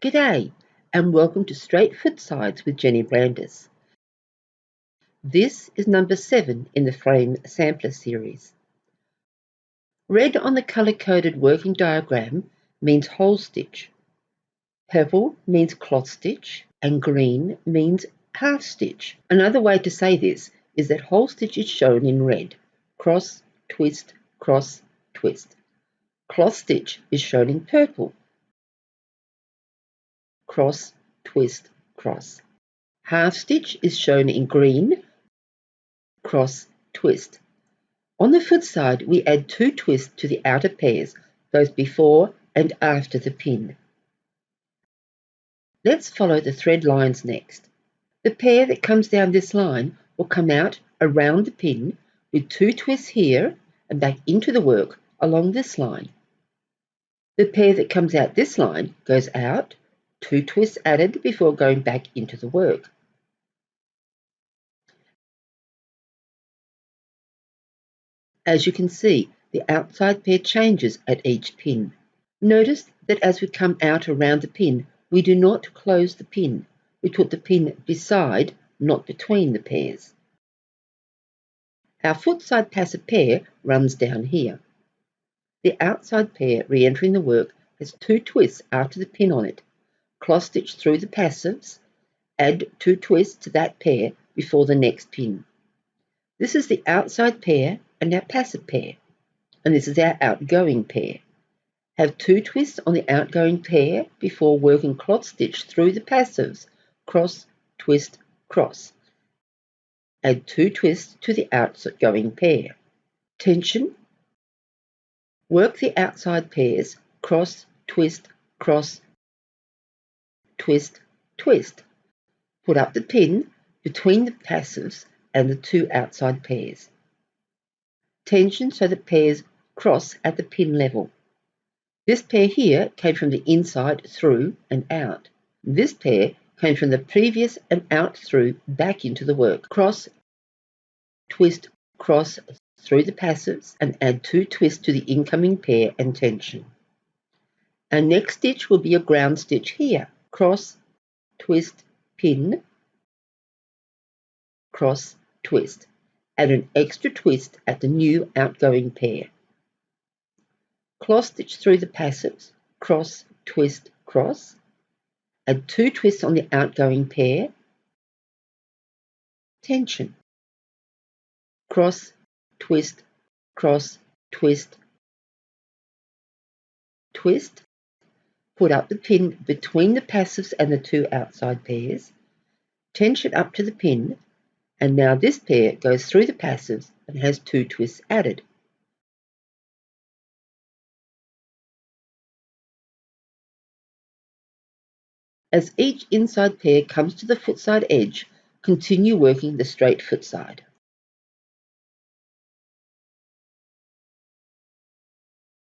G'day, and welcome to Straight Footsides with Jenny Brandis. This is number 7 in the frame sampler series. Red on the colour-coded working diagram means hole stitch. Purple means cloth stitch, and green means half stitch. Another way to say this is that hole stitch is shown in red, cross, twist, cross, twist. Cloth stitch is shown in purple, cross, twist, cross. Half stitch is shown in green, cross, twist. On the foot side, we add 2 twists to the outer pairs, both before and after the pin. Let's follow the thread lines next. The pair that comes down this line will come out around the pin with 2 twists here and back into the work along this line. The pair that comes out this line goes out, 2 twists added before going back into the work. As you can see, the outside pair changes at each pin. Notice that as we come out around the pin, we do not close the pin. We put the pin beside, not between the pairs. Our footside passive pair runs down here. The outside pair re-entering the work has 2 twists after the pin on it. Cross stitch through the passives, add 2 twists to that pair before the next pin. This is the outside pair and our passive pair, and this is our outgoing pair. Have 2 twists on the outgoing pair before working cloth stitch through the passives, cross, twist, cross. Add 2 twists to the outgoing pair. Tension. Work the outside pairs, cross, twist, cross, twist, twist. Put up the pin between the passives and the 2 outside pairs. Tension so the pairs cross at the pin level. This pair here came from the inside through and out. This pair came from the previous and out through back into the work. Cross, twist, cross through the passives and add 2 twists to the incoming pair and tension. Our next stitch will be a ground stitch here. Cross, twist, pin, cross, twist. Add an extra twist at the new outgoing pair. Cloth stitch through the passives, cross, twist, cross. Add 2 twists on the outgoing pair. Tension. Cross, twist, cross, twist, twist. Put up the pin between the passives and the 2 outside pairs. Tension up to the pin, and now this pair goes through the passives and has 2 twists added. As each inside pair comes to the footside edge, continue working the straight footside.